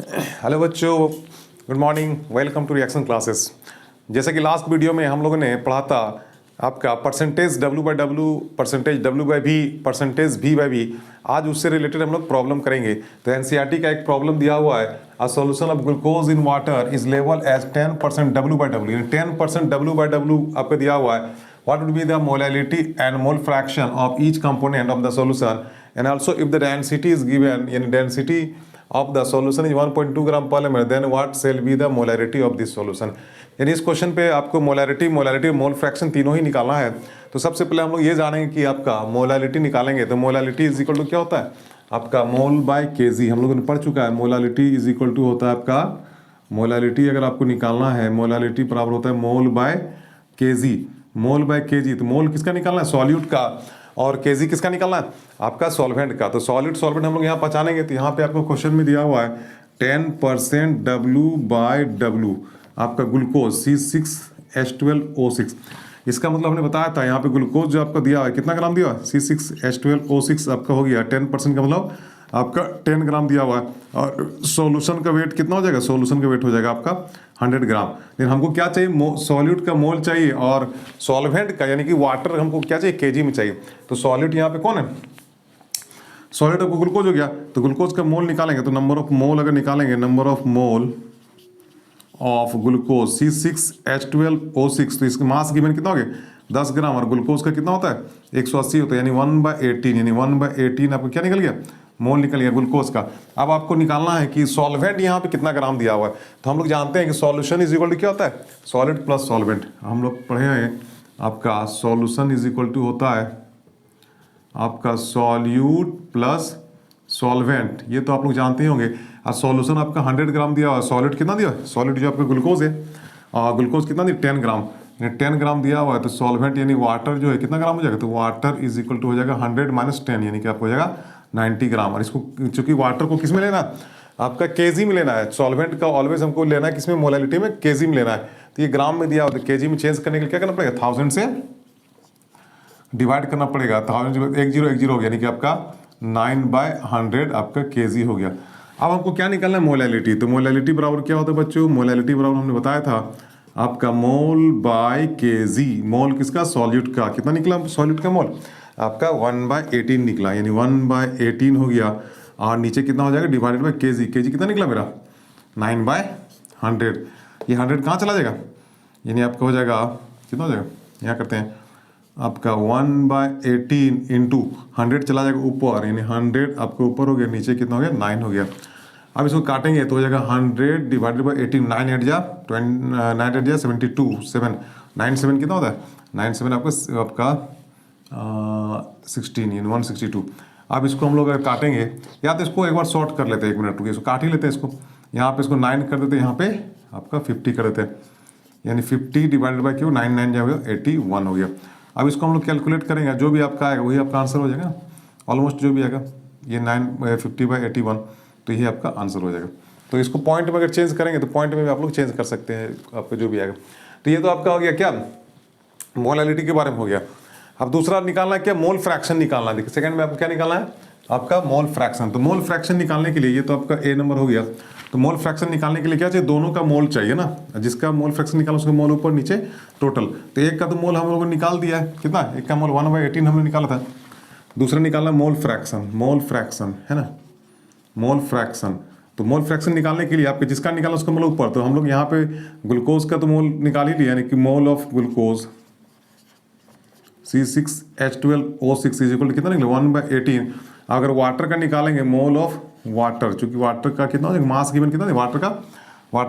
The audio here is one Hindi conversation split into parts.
हेलो बच्चों, good morning, welcome to reaction classes. जैसे कि लास्ट वीडियो में हम लोगों ने पढ़ा था आपका percentage W by W, percentage W by V, percentage V by V। आज उससे रिलेटेड हम लोग प्रॉब्लम करेंगे। तो एनसीईआरटी का एक प्रॉब्लम दिया हुआ है, a solution of glucose in water is level as 10% W by W, यानी 10% W बाई डब्ल्यू आपको दिया हुआ है। What would be the molality and mole fraction of each component of the solution, and also if the density is given, in density of the solution is 1.2 gram per ml, then what shall be the molarity of this solution। यानी इस क्वेश्चन पे आपको मोलारिटी और मोल फ्रैक्शन तीनों ही निकालना है। तो सबसे पहले हम लोग ये जानेंगे कि आपका मोलारिटी निकालेंगे तो मोलारिटी इज इक्वल टू क्या होता है, आपका मोल बाय केजी। हम लोगों ने पढ़ चुका है, मोलारिटी इज इक्वल टू होता है आपका, मोलारिटी अगर आपको निकालना है, मोलारिटी बराबर होता है mole by kg. Mole by kg, तो मोल किसका निकालना है, सॉल्यूट का, और केजी किसका निकालना है, आपका सॉल्वेंट का। तो सॉल्यूट हम लोग यहाँ पहचानेंगे। तो यहाँ पे आपको क्वेश्चन में दिया हुआ है 10% W बाय डब्ल्यू, आपका ग्लूकोज C6H12O6। इसका मतलब हमने बताया था, यहाँ पे ग्लूकोज जो आपको दिया है कितना ग्राम दिया है, C6H12O6 आपका हो गया 10% का मतलब आपका 10 ग्राम दिया हुआ है। और सॉल्यूशन का वेट कितना हो जाएगा, सॉल्यूशन का वेट हो जाएगा आपका 100 ग्राम। लेकिन हमको क्या चाहिए, सॉल्यूट का मोल चाहिए, और सॉल्वेंट का यानी कि वाटर हमको क्या चाहिए, केजी में चाहिए। तो सॉल्यूट यहाँ पे कौन है, सॉल्यूट आपको ग्लूकोज हो गया। तो ग्लूकोज का मोल निकालेंगे तो नंबर ऑफ मोल अगर निकालेंगे, number of mole of glucose C6H12O6, तो इसका मास गिवन कितना हो गया 10 ग्राम, और ग्लूकोज का कितना होता है 180 होता है, यानी 1/18, यानी 1/18 आपको क्या निकल गया, मोल निकल गया ग्लूकोज का। अब आपको निकालना है कि सॉल्वेंट यहाँ पे कितना ग्राम दिया हुआ है। तो हम लोग जानते हैं कि सॉल्यूशन इज इक्वल टू क्या होता है, सॉलिड प्लस सॉल्वेंट। हम लोग पढ़े हैं आपका सॉल्यूशन इज इक्वल टू होता है आपका सॉल्यूट प्लस सॉल्वेंट, ये तो आप लोग जानते ही होंगे। और सॉल्यूशन आपका 100 ग्राम दिया हुआ है, सॉलिड कितना दिया है, सॉलिड जो आपका ग्लूकोज है, ग्लूकोज कितना दिया 10 ग्राम, यानी 10 ग्राम दिया हुआ है। तो सॉल्वेंट यानी वाटर जो है कितना ग्राम हो जाएगा, तो वाटर इज इक्वल टू हो जाएगा 100 माइनस 10, यानी कि आपको हो जाएगा 90 ग्राम। और इसको चूंकि वाटर को किस में लेना है, आपका केजी में लेना है। सॉल्वेंट का ऑलवेज हमको लेना है किसमें, मोलालिटी में, केजी में लेना है। तो ये ग्राम में दिया हुआ, तो केजी में चेंज करने के लिए क्या करना पड़ेगा, 1000 से डिवाइड करना पड़ेगा। 1000 1010 हो गया, यानी कि आपका 9/100 आपका केजी हो गया। अब हमको क्या निकालना है, मोलालिटी। तो मोलालिटी बराबर क्या होता है बच्चों, मोलालिटी बराबर हमने बताया था आपका मोल बाय केजी। मोल किसका, सॉल्यूट का। कितना निकला सॉल्यूट का मोल, आपका 1/18 निकला, यानी 1/18 हो गया। और नीचे कितना हो जाएगा, डिवाइडेड बाय केजी। केजी कितना निकला मेरा 9/100। ये 100 कहाँ चला जाएगा, यानी आपका हो जाएगा कितना हो जाएगा, यहाँ करते हैं आपका 1/18 इंटू 100 चला जाएगा ऊपर, यानी 100 आपके ऊपर हो गया, नीचे कितना हो गया 9 हो गया। अब इसको काटेंगे तो हो जाएगा 100 डिवाइडेड बाई 18, 9 8 जा 72, 7 9 7 कितना होता है, 9 7 आपका 16, यानी 162। अब इसको हम लोग अगर काटेंगे, या तो इसको एक बार शॉर्ट कर लेते हैं, 1 मिनट रुकिए, इसको काट ही लेते हैं। इसको यहाँ पे इसको 9 कर देते हैं, यहाँ पे आपका 50 कर देते हैं, यानी 50 डिवाइडेड बाई क्यों 9 9 जाएगा 81 हो गया। अब इसको हम लोग कैलकुलेट करेंगे, जो भी आपका आएगा वही आपका आंसर हो जाएगा, ऑलमोस्ट जो भी आएगा ये 950/81, तो ये आपका आंसर हो जाएगा। तो इसको पॉइंट में अगर चेंज करेंगे तो पॉइंट में भी आप लोग चेंज कर सकते हैं, आपका जो भी आएगा। तो ये तो आपका हो गया क्या, मोलालिटी के बारे में हो गया। अब दूसरा निकालना है क्या, मोल फ्रैक्शन निकालना है। देखिए सेकंड में आपको क्या निकालना है, आपका मोल फ्रैक्शन। तो मोल फ्रैक्शन निकालने के लिए, ये तो आपका ए नंबर हो गया। तो मोल फ्रैक्शन निकालने के लिए क्या चाहिए, दोनों का मोल चाहिए ना, जिसका मोल फ्रैक्शन निकाला उसका मोल ऊपर नीचे टोटल। तो एक का तो मोल हम लोगों ने निकाल दिया है, कितना, एक का मोल 1/18 हमने निकाला था। दूसरा निकालना मोल फ्रैक्शन, मोल फ्रैक्शन है ना, मोल फ्रैक्शन। तो मोल फ्रैक्शन निकालने के लिए आपके जिसका निकाला उसका मोल ऊपर, तो हम लोग यहाँ पे ग्लूकोज का तो मोल निकाल ही लिया, यानी कि mole of glucose C6H12O6 is equal to कितना निकला 1/18। अगर वाटर का निकालेंगे, मोल ऑफ वाटर, चूंकि वाटर का कितना हो जाएगा, मास गिवन कितना है वाटर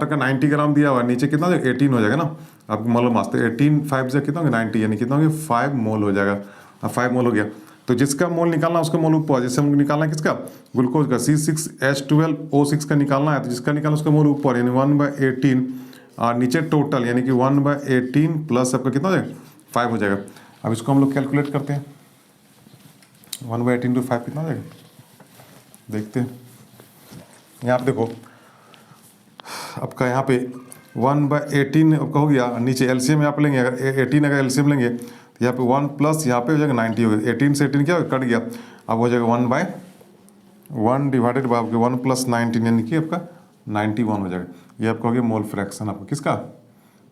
का 90 ग्राम दिया हुआ है, नीचे कितना हो जाएगा 18 हो जाएगा ना आपको मोल मास। तो 18 5 से कितना होगा 90, यानी कितना हो गया 5 मोल हो जाएगा। अब 5 मोल हो गया, तो जिसका मोल निकालना उसका मोल ऊपर, जैसे हमको निकालना है किसका, ग्लूकोज का C6H12O6 का निकालना है, तो जिसका निकालना उसका मोल ऊपर, यानी 1/18, और नीचे टोटल, यानी कि 1/18 प्लस आपका कितना हो जाएगा 5 हो जाएगा। अब इसको हम लोग कैलकुलेट करते हैं, 1/18 to 5 कितना हो जाएगा, देखते हैं। यहाँ पे देखो आपका यहाँ पे 1/18 आपका हो गया, नीचे एलसीएम यहाँ पे लेंगे, अगर 18 अगर एलसीएम लेंगे तो यहाँ पे 1 प्लस यहाँ पे हो जाएगा 90 हो गया, 18 से 18 क्या कट गया, अब हो जाएगा 1/1 डिवाइडेड बाय आपके 1 + 19, यानी कि आपका 91 हो जाएगा। ये आपका हो गया मोल फ्रैक्शन आपका किसका,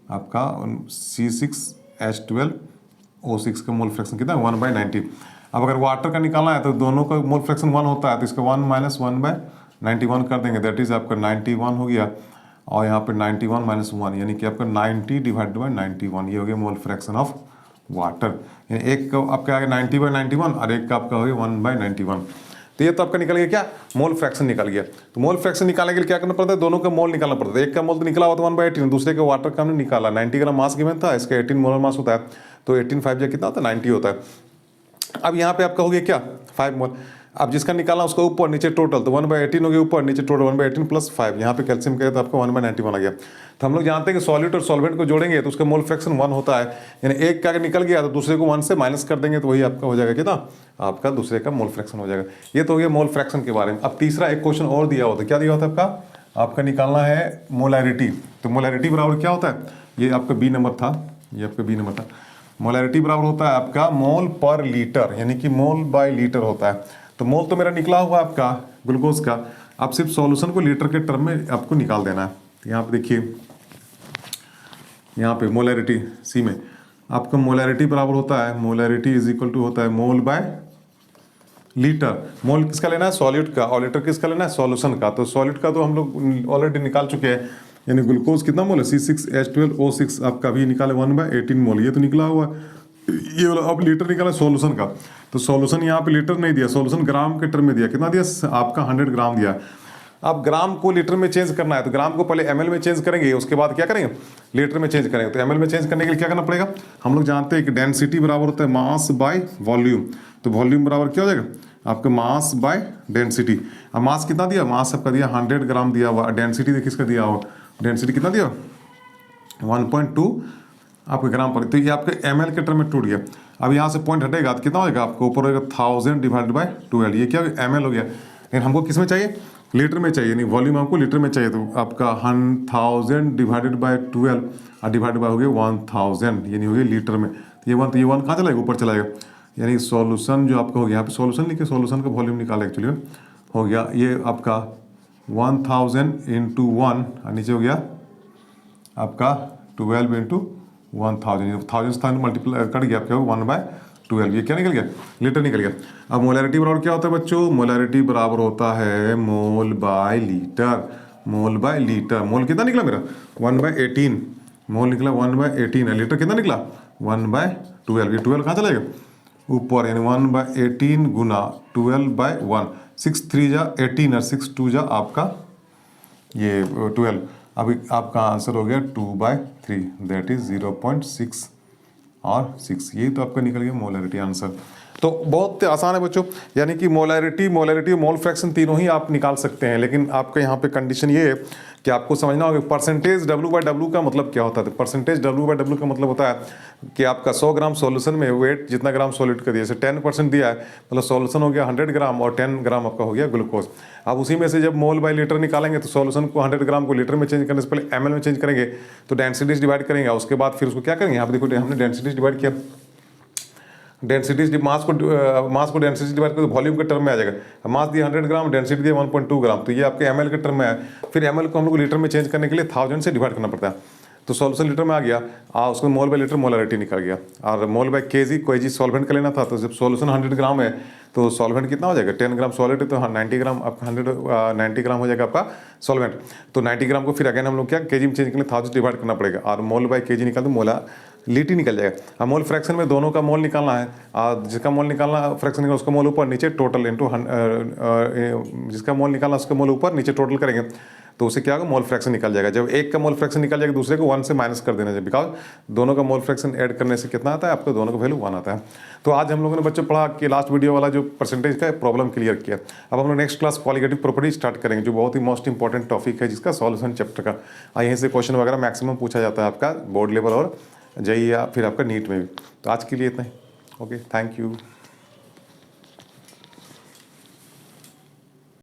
आपका C6H12O6 का मोल फ्रैक्शन कितना 1/90। अब अगर वाटर का निकालना है तो दोनों का मोल फ्रैक्शन 1 होता है, तो इसका 1 - 1/91 कर देंगे, दैट इज आपका 91 हो गया। और यहाँ पे 91 - 1 यानी कि आपका 90/91, ये हो गया मोल फ्रैक्शन ऑफ वाटर। यानी एक का आपका आ गया 90/91 और एक का आपका हो गया 1/91। तो ये तो आपका निकल गया क्या, मोल फ्रैक्शन निकल गया। तो मोल फ्रैक्शन निकालने के लिए क्या करना पड़ता है, दोनों का मोल निकालना पड़ता है। एक का मोल तो निकला हुआ तो 1/18, दूसरे का वाटर का हमने निकाला 90 ग्राम मास गिवन था, इसका 18 मोलर मास होता है, तो 18 5 जा कितना होता है 90 होता है। अब यहाँ पे आपका हो गया क्या 5 मोल। अब जिसका निकालना उसका ऊपर नीचे टोटल, तो 1/18 हो गया ऊपर नीचे टोटल 1/18 + 5, यहाँ पे कैल्शियम का तो आपका 1/91 आ गया। तो हम लोग जानते हैं कि सॉलिड और सॉल्वेंट को जोड़ेंगे तो उसका मोल फ्रैक्शन 1 होता है, यानी एक का निकल गया तो दूसरे को 1 से माइनस कर देंगे तो वही आपका हो जाएगा कितना, आपका दूसरे का मोल फ्रैक्शन हो जाएगा। ये तो हो गया मोल फ्रैक्शन के बारे में। अब तीसरा एक क्वेश्चन और दिया होता है, क्या दिया होता है आपका निकालना है मोलैरिटी। तो मोलैरिटी बराबर क्या होता है, ये आपका बी नंबर था, ये आपका बी नंबर था। मोलैरिटी बराबर होता है आपका मोल पर लीटर, यानी कि मोल बाय लीटर होता है। तो मोल तो मेरा निकला हुआ आपका ग्लूकोज का, अब सिर्फ सॉल्यूशन को लीटर के टर्म में आपको निकाल देना है। यहाँ पे देखिए, यहाँ पे मोलैरिटी सी में आपका मोलैरिटी बराबर होता है, मोलैरिटी इज इक्वल टू होता है मोल बाय लीटर। मोल किसका लेना है, सॉलिड का, और लीटर किसका लेना है, सॉल्यूशन का। तो सॉलिड का तो हम लोग ऑलरेडी निकाल चुके हैं, यानी ग्लूकोज कितना मोल है C6H12O6 आपका भी निकाले 1/18 मोल, ये तो निकला हुआ। ये वाला अब लीटर निकाला सॉल्यूशन का, तो सॉल्यूशन यहाँ पे लीटर नहीं दिया, सॉल्यूशन ग्राम के टर्म में दिया, कितना दिया आपका 100 ग्राम दिया। अब ग्राम को लीटर में चेंज करना है तो ग्राम को पहले ml में चेंज करेंगे, उसके बाद क्या करेंगे लीटर में चेंज करेंगे। तो ml में चेंज करने के लिए क्या करना पड़ेगा, हम लोग जानते हैं कि डेंसिटी बराबर होता है मास बाय वॉल्यूम। तो वॉल्यूम बराबर क्या हो जाएगा आपका मास बाय डेंसिटी। अब मास कितना दिया, मास आपका दिया 100 ग्राम दिया हुआ, डेंसिटी देखिए किसका दिया हुआ, डेंसिटी कितना दिया 1.2 आपके ग्राम पर। तो ये आपके ml के टर्म में टूट गया। अब यहाँ से पॉइंट हटेगा तो कितना होगा आपको ऊपर होगा 1000/12, ये क्या ml हो गया। लेकिन हमको किस में चाहिए, लीटर में चाहिए, नहीं वॉल्यूम हमको लीटर में चाहिए। तो आपका 1000/12 और डिवाइड बाय हो गया 1000, यानी हो गया लीटर में। तो ये 1 कहाँ चला जाएगा, ऊपर चला जाएगा, यानी सॉल्यूशन जो आपका हो गया, यहाँ पे सॉल्यूशन लिखे, सॉल्यूशन का वॉल्यूम निकाला एक्चुअली हो गया ये आपका 1000 × 1 और नीचे हो गया आपका 12 × 1000, 1000 स्थान मल्टीप्लाई कट गया आपका 1/12, ये क्या निकल गया, लीटर निकल गया। अब मोलैरिटी बराबर क्या होता है बच्चों, मोलैरिटी बराबर होता है मोल बाय लीटर, मोल बाय लीटर। मोल कितना निकला मेरा 1/18, मोल निकला 1/18 है, लीटर कितना निकला 1/12, ये 12 कहाँ चलेगा ऊपर, यानी 1/18 गुना 12/1, 6 3 जा 18 और 6 2 जा आपका ये 12। अभी आपका आंसर हो गया 2/3, दैट इज 0.6 और 6, ये तो आपका निकल गया मोलैरिटी आंसर। तो बहुत आसान है बच्चों, यानी कि मोलैरिटी और मोल फ्रैक्शन तीनों ही आप निकाल सकते हैं, लेकिन आपका यहाँ पे कंडीशन ये है कि आपको समझना होगा परसेंटेज W/W का मतलब क्या होता है। तो परसेंटेज W/W का मतलब होता है कि आपका 100 ग्राम सॉल्यूशन में वेट जितना ग्राम सॉलिड का दिया, जैसे 10% दिया है मतलब सॉल्यूशन हो गया 100 ग्राम और 10 ग्राम आपका हो गया ग्लूकोज। अब उसी में से जब मोल बाय लीटर निकालेंगे तो सॉल्यूशन को 100 ग्राम को लीटर में चेंज करने से पहले ml में चेंज करेंगे, तो डेंसिटीज डिवाइड करेंगे, उसके बाद फिर उसको क्या करेंगे, यहाँ पे देखो हमने डेंसिटीज डिवाइड किया, डेंसिटी मास को डेंसिटी डिवाइड कर वॉल्यूम के टर्म में आ जाएगा। मास दिया 100 ग्राम, डेंसिटी दिया 1.2 ग्राम, तो ये आपके ml के टर्म में है। फिर ml को हम लोग लीटर में चेंज करने के लिए 1000 से डिवाइड करना पड़ता है, तो सॉल्यूशन लीटर में आ गया, उसको मोल बाय लीटर मोलैरिटी निकल गया। और मोल बाय केजी सॉल्वेंट का लेना था, तो जब सॉल्यूशन 100 ग्राम है तो सॉल्वेंट कितना हो जाएगा 10 ग्राम सॉलिड है, तो 90 ग्राम आपका 90 ग्राम हो जाएगा आपका सॉल्वेंट। तो 90 ग्राम को फिर अगेन हम लोग क्या केजी में चेंज करने 1000 डिवाइड करना पड़ेगा, और मोल बाय केजी निकाल तो मोलैरिटी निकल जाएगा। अब मोल फ्रैक्शन में दोनों का मोल निकालना है, जिसका मोल निकालना फ्रैक्शन निकालना उसका मोल ऊपर नीचे टोटल इंटू जिसका मोल निकालना उसका मोल ऊपर नीचे टोटल करेंगे तो उसे क्या होगा मोल फ्रैक्शन निकल जाएगा। जब एक का मोल फ्रैक्शन निकल जाएगा दूसरे को 1 से माइनस कर देना चाहिए, बिकॉज दोनों का मोल फ्रैक्शन ऐड करने से कितना आता है आपको, दोनों का वैल्यू 1 आता है। तो आज हम लोगों ने बच्चों पढ़ा कि लास्ट वीडियो वाला जो परसेंटेज का प्रॉब्लम क्लियर किया। अब हम लोग next class qualitative property start करेंगे, जो बहुत ही मोस्ट इंपॉर्टेंट टॉपिक है जिसका सॉल्यूशन चैप्टर का। यहीं से क्वेश्चन वगैरह मैक्सिमम पूछा जाता है आपका बोर्ड लेवल और जेईई या फिर आपका नीट में भी। तो आज के लिए इतना ही, ओके, थैंक यू।